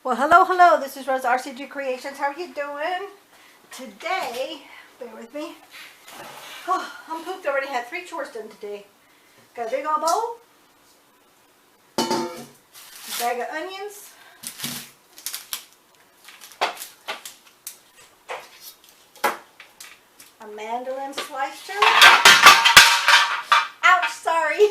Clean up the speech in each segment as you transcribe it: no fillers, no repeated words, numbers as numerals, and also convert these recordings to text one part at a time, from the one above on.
Well, hello. This is Rose RCG Creations. How are you doing? Today, bear with me. Oh, I'm pooped. Already had 3 chores done today. Got a big old bowl, a bag of onions, a mandolin slicer. Ouch! Sorry.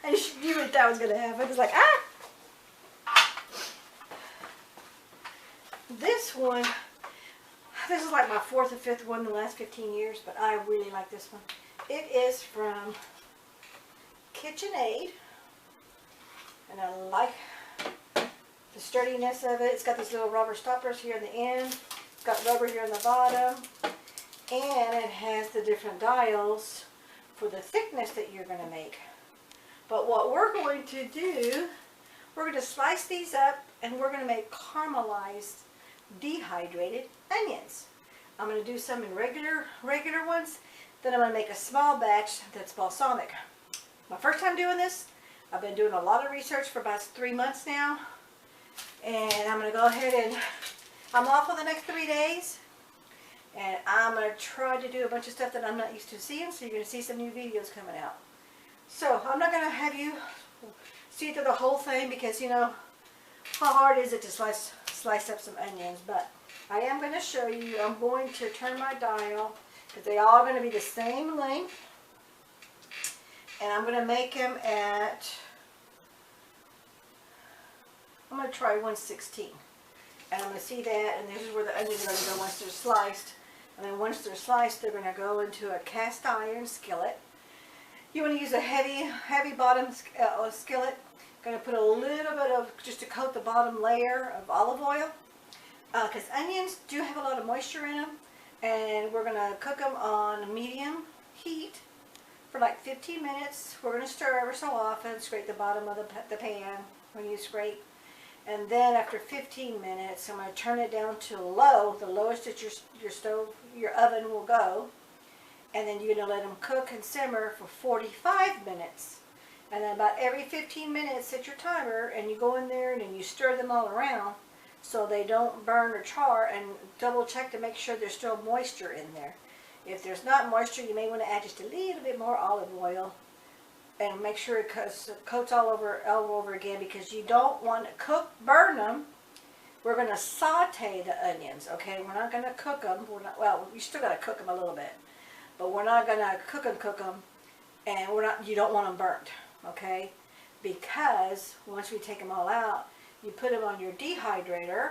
I just knew what that was gonna happen. It was like This is like my 4th or 5th one in the last 15 years, but I really like this one. It is from KitchenAid, and I like the sturdiness of it. It's got these little rubber stoppers here in the end. It's got rubber here in the bottom, and it has the different dials for the thickness that you're going to make. But what we're going to do, we're going to slice these up, and we're going to make caramelized dehydrated onions. I'm going to do some in regular ones. Then I'm going to make a small batch that's balsamic. My first time doing this. I've been doing a lot of research for about 3 months now. And I'm going to go ahead and I'm off for the next 3 days. And I'm going to try to do a bunch of stuff that I'm not used to seeing. So you're going to see some new videos coming out. So I'm not going to have you see through the whole thing because you know how hard is it to slice up some onions. But I am going to show you. I'm going to turn my dial because they all are going to be the same length. And I'm going to make them at, I'm going to try 1/16. And I'm going to see that, and this is where the onions are going to go once they're sliced. And then once they're sliced, they're going to go into a cast iron skillet. You want to use a heavy bottom skillet. Going to put a little bit of, just to coat the bottom layer of olive oil. Because onions do have a lot of moisture in them. And we're going to cook them on medium heat for like 15 minutes. We're going to stir ever so often, scrape the bottom of the pan when you scrape. And then after 15 minutes, I'm going to turn it down to low, the lowest that your oven will go. And then you're going to let them cook and simmer for 45 minutes. And then about every 15 minutes, set your timer, and you go in there and then you stir them all around so they don't burn or char, and double check to make sure there's still moisture in there. If there's not moisture, you may want to add just a little bit more olive oil and make sure it coats all over again, because you don't want to burn them. We're going to saute the onions, okay? We're not going to cook them. Well, you still got to cook them a little bit. But we're not going to cook them, and you don't want them burnt, okay? Because once we take them all out, you put them on your dehydrator,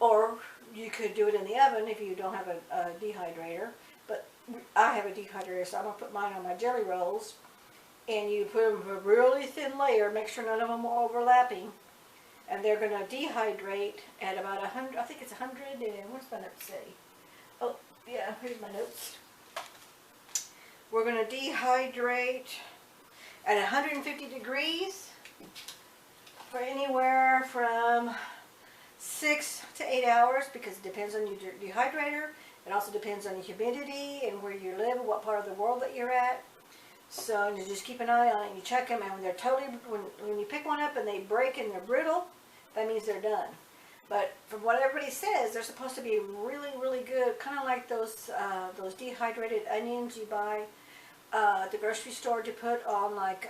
or you could do it in the oven if you don't have a dehydrator. But I have a dehydrator, so I'm going to put mine on my jelly rolls, and you put them a really thin layer, make sure none of them are overlapping, and they're going to dehydrate at about 100, I think it's 100, and what's my notes say? Oh, yeah, here's my notes. We're going to dehydrate at 150 degrees for anywhere from 6 to 8 hours, because it depends on your dehydrator. It also depends on the humidity and where you live, what part of the world that you're at. So you just keep an eye on it, and you check them, and when they're when you pick one up and they break and they're brittle, that means they're done. But from what everybody says, they're supposed to be really, really good, kind of like those dehydrated onions you buy at the grocery store to put on like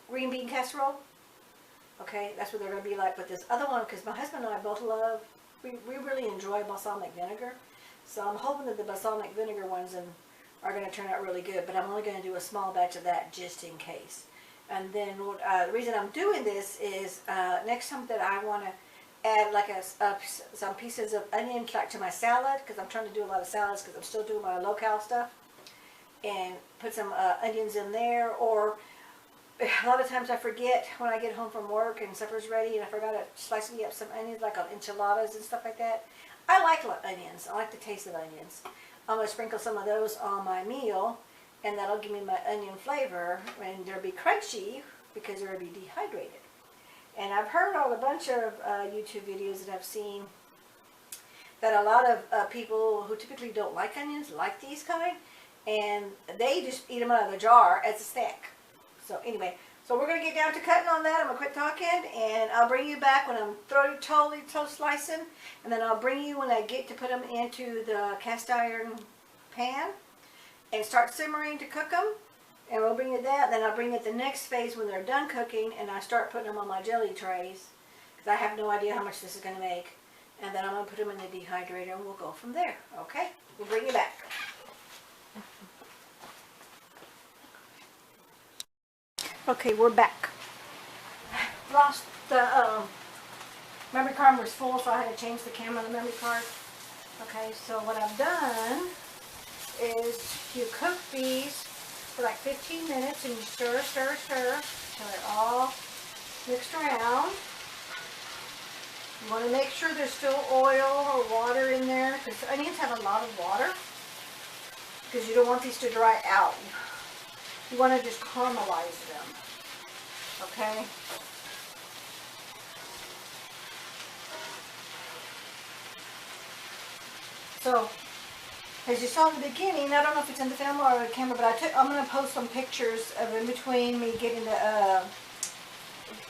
green bean casserole. Okay, that's what they're going to be like. But this other one, because my husband and I both love, we really enjoy balsamic vinegar. So I'm hoping that the balsamic vinegar ones are going to turn out really good. But I'm only going to do a small batch of that just in case. And then the reason I'm doing this is next time that I want to add like some pieces of onion like to my salad, because I'm trying to do a lot of salads because I'm still doing my low-cal stuff, and put some onions in there. Or a lot of times I forget when I get home from work and supper's ready and I forgot to slice me up some onions like on enchiladas and stuff like that. I like onions. I like the taste of onions. I'm going to sprinkle some of those on my meal, and that'll give me my onion flavor, and they'll be crunchy because they'll be dehydrated. And I've heard on a bunch of YouTube videos that I've seen that a lot of people who typically don't like onions like these kind, and they just eat them out of the jar as a snack. So anyway, So we're going to get down to cutting on that. I'm going to quit talking, and I'll bring you back when I'm totally slicing, and then I'll bring you when I get to put them into the cast iron pan and start simmering to cook them. And we'll bring you that. Then I'll bring you the next phase when they're done cooking, and I start putting them on my jelly trays, because I have no idea how much this is going to make. And then I'm going to put them in the dehydrator, and we'll go from there. Okay? We'll bring you back. Okay, we're back. Lost the memory card was full, so I had to change the camera on the memory card. Okay, so what I've done is you cook these for like 15 minutes, and you stir till they're all mixed around. You want to make sure there's still oil or water in there, because the onions have a lot of water, because you don't want these to dry out. You want to just caramelize them, okay? So, as you saw in the beginning, I don't know if it's in the film or the camera, but I'm going to post some pictures of in between me getting the,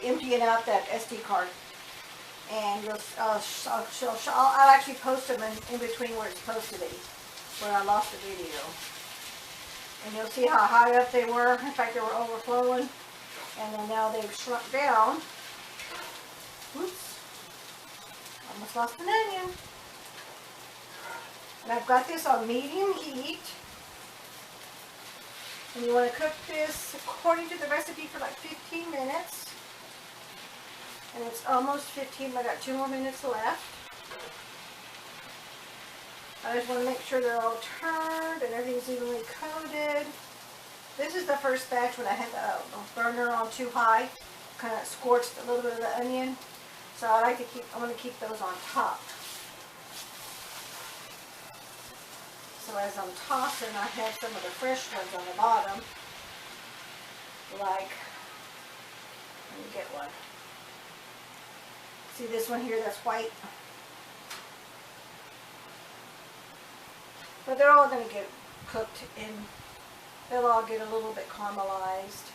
emptying out that SD card. And I'll actually post them in between where it's supposed to be, where I lost the video. And you'll see how high up they were. In fact, they were overflowing. And then now they've shrunk down. Oops. Almost lost an onion. And I've got this on medium heat. And you want to cook this according to the recipe for like 15 minutes. And it's almost 15. I got 2 more minutes left. I just want to make sure they're all turned and everything's evenly coated. This is the first batch when I had the burner on too high. Kind of scorched a little bit of the onion. So I want to keep those on top. So as I'm tossing, I have some of the fresh ones on the bottom. Like, let me get one. See this one here that's white? But they're all going to get cooked in, they'll all get a little bit caramelized.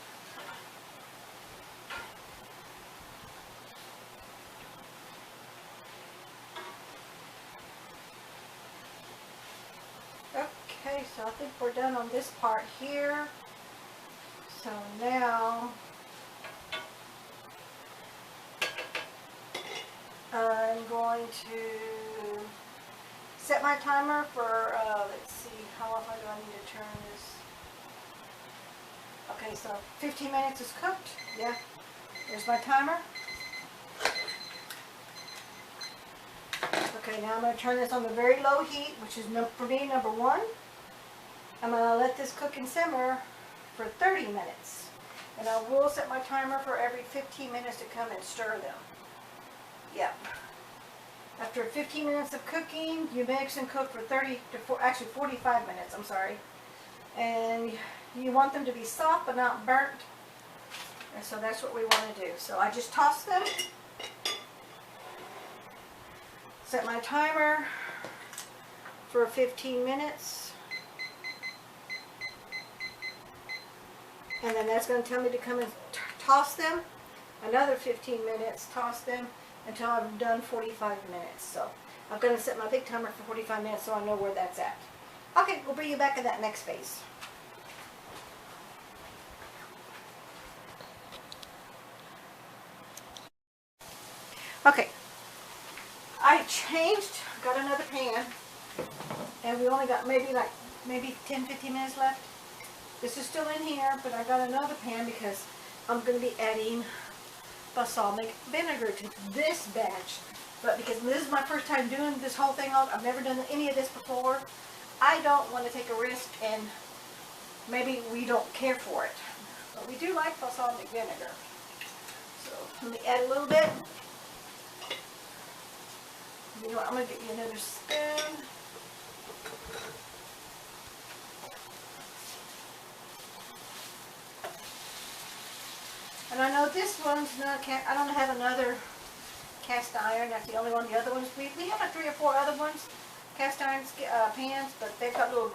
Okay, so I think we're done on this part here. So now I'm going to set my timer for, let's see, how often do I need to turn this? Okay, so 15 minutes is cooked. Yeah, there's my timer. Okay, now I'm going to turn this on the very low heat, which is for me number 1. I'm going to let this cook and simmer for 30 minutes. And I will set my timer for every 15 minutes to come and stir them. Yep. After 15 minutes of cooking, you mix and cook for 45 minutes, I'm sorry. And you want them to be soft but not burnt. And so that's what we want to do. So I just toss them. Set my timer for 15 minutes. And then that's going to tell me to come and toss them. Another 15 minutes, toss them until I've done 45 minutes. So I'm going to set my big timer for 45 minutes so I know where that's at. Okay, we'll bring you back in that next phase. Okay, I got another pan, and we only got maybe 10-15 minutes left. This is still in here, but I got another pan because I'm going to be adding balsamic vinegar to this batch. But because this is my first time doing this whole thing, I've never done any of this before, I don't want to take a risk and maybe we don't care for it. But we do like balsamic vinegar. So let me add a little bit. You know what, I'm going to get you another spoon. And I know this one's not, I don't have another cast iron, that's the only one. The other ones, we have like 3 or 4 other ones, cast iron pans, but they've got little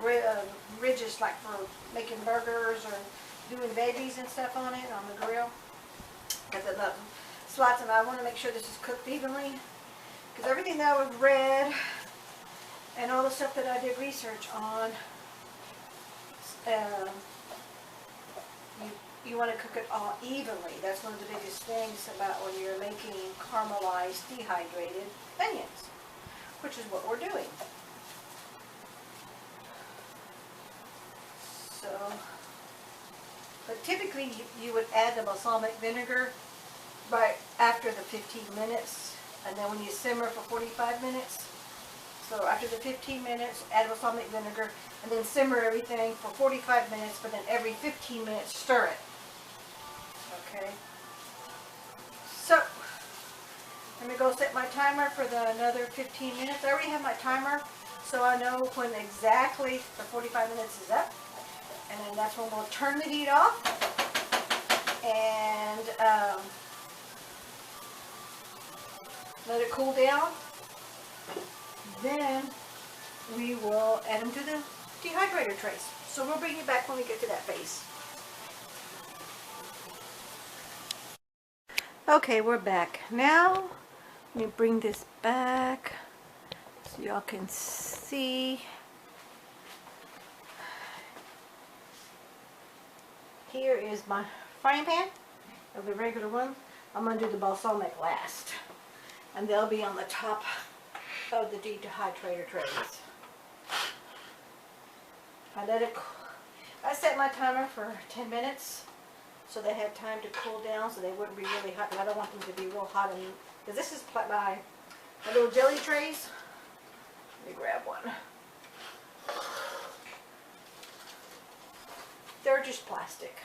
ridges like for making burgers or doing veggies and stuff on it, on the grill. Because the slots, and I want to make sure this is cooked evenly. Because everything that I've read and all the stuff that I did research on, you want to cook it all evenly. That's one of the biggest things about when you're making caramelized dehydrated onions, which is what we're doing. So, but typically you would add the balsamic vinegar right after the 15 minutes, and then when you simmer for 45 minutes. So after the 15 minutes, add balsamic vinegar, and then simmer everything for 45 minutes, but then every 15 minutes stir it. Okay. So, let me go set my timer for another 15 minutes. I already have my timer, so I know when exactly the 45 minutes is up. And then that's when we'll turn the heat off. And let it cool down. Then we will add them to the dehydrator trays. So we'll bring you back when we get to that phase. Okay, we're back. Now, let me bring this back so y'all can see. Here is my frying pan of the regular one. I'm going to do the balsamic last. And they'll be on the top of the dehydrator trays. I set my timer for 10 minutes so they have time to cool down, so they wouldn't be really hot. But I don't want them to be real hot, because this is my little jelly trays. Let me grab one. They're just plastic.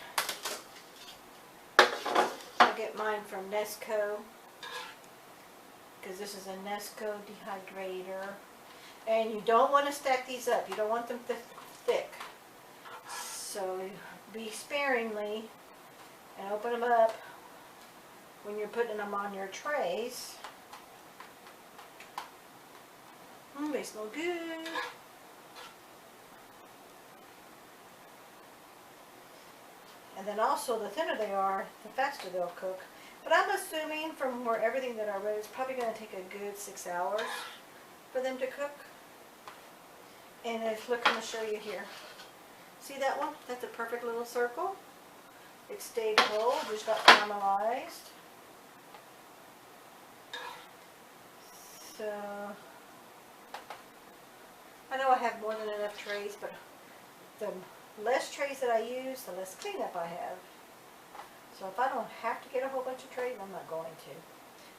I get mine from Nesco, because this is a Nesco dehydrator. And you don't want to stack these up. You don't want them thick. So be sparingly and open them up when you're putting them on your trays. They smell good. And then also, the thinner they are, the faster they'll cook. But I'm assuming from everything that I read, it's probably going to take a good 6 hours for them to cook. And look, I'm going to show you here. See that one? That's a perfect little circle. It stayed whole, just got caramelized. So, I know I have more than enough trays, but the less trays that I use, the less cleanup I have. So if I don't have to get a whole bunch of trays, I'm not going to.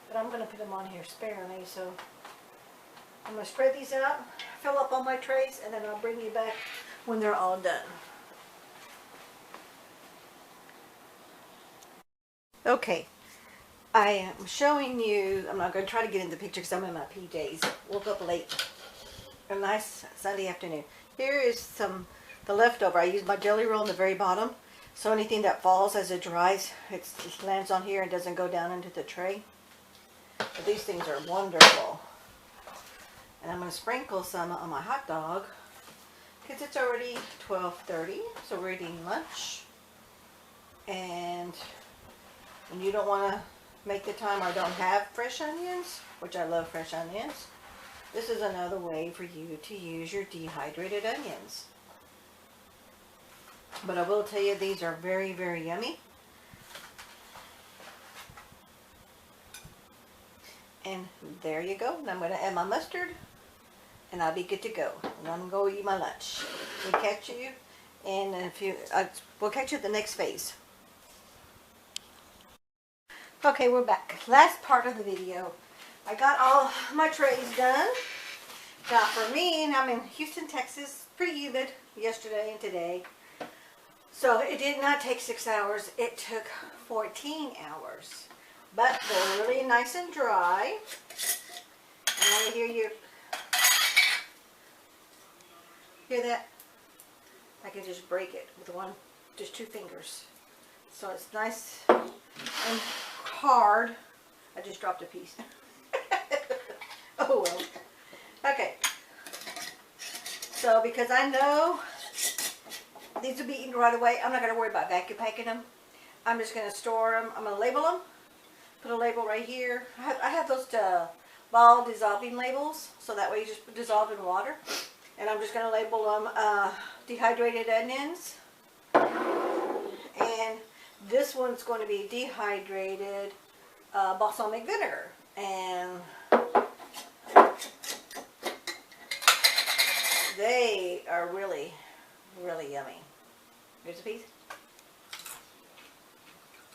But I'm going to put them on here sparingly, so I'm going to spread these out, fill up all my trays, and then I'll bring you back when they're all done. Okay, I am showing you, I'm not going to try to get in the picture because I'm in my PJs. Woke up late. A nice Sunday afternoon. Here is the leftover. I used my jelly roll in the very bottom. So anything that falls as it dries, it lands on here and doesn't go down into the tray. But these things are wonderful. And I'm going to sprinkle some on my hot dog because it's already 12:30, so we're eating lunch. And when you don't want to make the time or don't have fresh onions, which I love fresh onions, this is another way for you to use your dehydrated onions. But I will tell you, these are very, very yummy. And there you go. And I'm going to add my mustard, and I'll be good to go. And I'm going to go eat my lunch. We'll catch you in a few. We'll catch you at the next phase. Okay, we're back. Last part of the video. I got all my trays done. Now for me, and I'm in Houston, Texas. Pretty humid yesterday and today. So it did not take 6 hours. It took 14 hours. But they're really nice and dry. And I hear you. Hear that? I can just break it with just 2 fingers. So it's nice and hard. I just dropped a piece. Oh well. Okay. So because I know These will be eaten right away. I'm not going to worry about vacuum packing them. I'm just going to store them. I'm going to label them. Put a label right here. I have those ball dissolving labels, so that way you just dissolve in water. And I'm just going to label them dehydrated onions. And this one's going to be dehydrated balsamic vinegar. And they are really, really yummy. Here's a piece.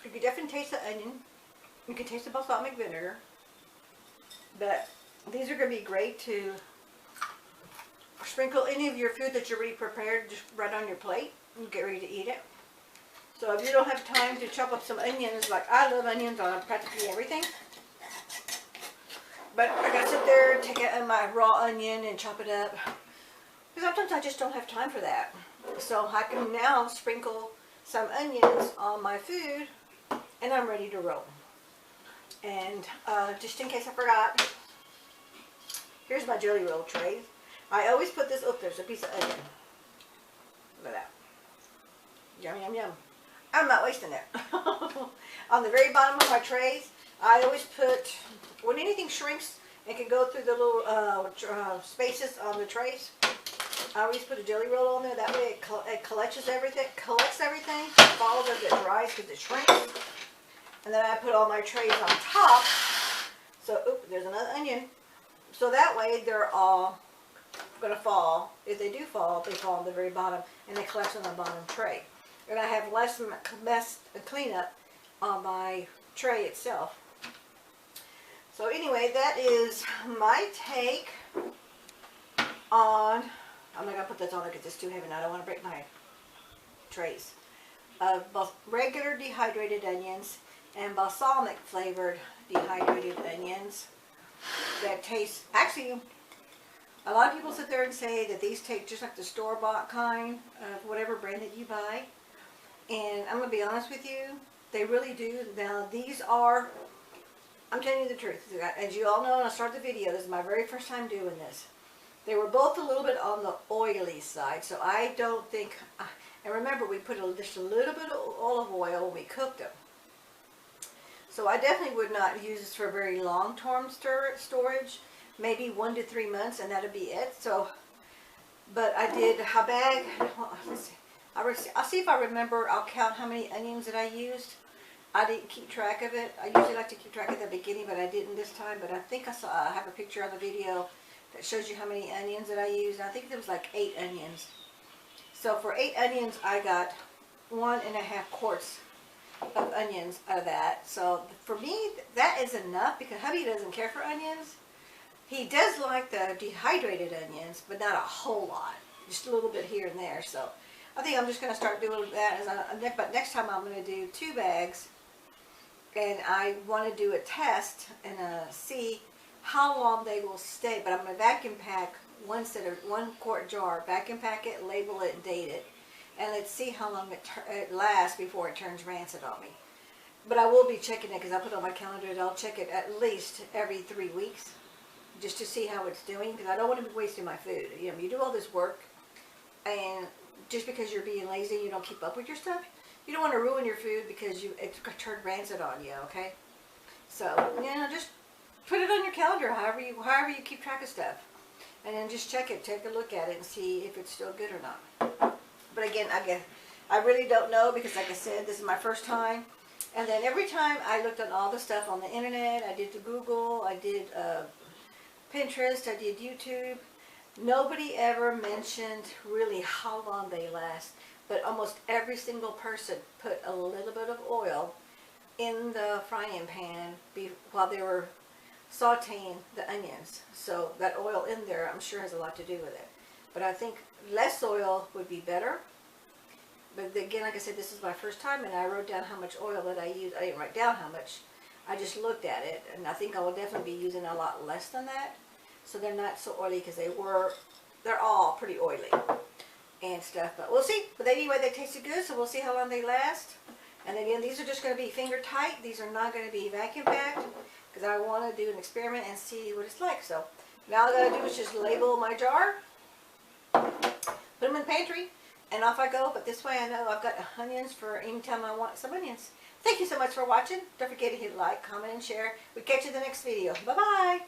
You can definitely taste the onion. You can taste the balsamic vinegar. But these are going to be great to sprinkle any of your food that you're already prepared just right on your plate and get ready to eat it. So if you don't have time to chop up some onions, like I love onions on practically everything. But I gotta sit there and take my raw onion and chop it up. Because sometimes I just don't have time for that. So I can now sprinkle some onions on my food and I'm ready to roll. And just in case I forgot, here's my jelly roll tray. I always put this, oh, there's a piece of onion. Look at that. Yum, yum, yum. I'm not wasting it. On the very bottom of my trays, I always put, when anything shrinks and can go through the little spaces on the trays, I always put a jelly roll on there. That way it collects everything, falls as it dries because it shrinks. And then I put all my trays on top. So, oop, there's another onion. So that way they're all going to fall. If they do fall, they fall on the very bottom and they collect on the bottom tray. And I have less mess and cleanup on my tray itself. So anyway, that is my take on, I'm not going to put this on because it's too heavy now. I don't want to break my trays. Both regular dehydrated onions and balsamic flavored dehydrated onions that taste, actually, a lot of people sit there and say that these taste just like the store-bought kind of whatever brand that you buy. And I'm going to be honest with you, they really do. Now, these are, I'm telling you the truth. As you all know, when I started the video, this is my very first time doing this. They were both a little bit on the oily side, so I don't think, and remember, we put just a little bit of olive oil when we cooked them. So I definitely would not use this for very long-term storage, maybe 1 to 3 months, and that'll be it. So, but I did a bag, let's see. I'll see if I remember, I'll count how many onions that I used. I didn't keep track of it. I usually like to keep track at the beginning, but I didn't this time. But I think I have a picture on the video that shows you how many onions that I used. I think there was like 8 onions. So for 8 onions, I got 1.5 quarts of onions out of that. So for me, that is enough because hubby doesn't care for onions. He does like the dehydrated onions, but not a whole lot. Just a little bit here and there. So I think I'm just going to start doing that. But next time I'm going to do 2 bags. And I want to do a test and see how long they will stay. But I'm going to vacuum pack 1 quart jar. Vacuum pack it, label it, date it. And let's see how long it lasts before it turns rancid on me. But I will be checking it because I put it on my calendar and I'll check it at least every 3 weeks. Just to see how it's doing. Because I don't want to be wasting my food. You know, you do all this work. And just because you're being lazy, you don't keep up with your stuff. You don't want to ruin your food because it's turned rancid on you, okay? So, you know, just put it on your calendar, however you keep track of stuff. And then just check it, take a look at it and see if it's still good or not. But again, I really don't know because like I said, this is my first time. And then every time I looked on all the stuff on the internet, I did the Google, I did Pinterest, I did YouTube. Nobody ever mentioned really how long they last, but almost every single person put a little bit of oil in the frying pan while they were sauteing the onions. So that oil in there, I'm sure, has a lot to do with it. But I think less oil would be better. But again, like I said, this is my first time, and I wrote down how much oil that I used. I didn't write down how much. I just looked at it, and I think I will definitely be using a lot less than that. So they're not so oily because they're all pretty oily and stuff. But we'll see. But anyway, they tasted good, so we'll see how long they last. And again, these are just going to be finger tight. These are not going to be vacuum packed because I want to do an experiment and see what it's like. So now all I got to do is just label my jar, put them in the pantry, And off I go, but this way I know I've got onions for any time I want some onions. Thank you so much for watching. Don't forget to hit like, comment, and share. We'll catch you in the next video. Bye-bye.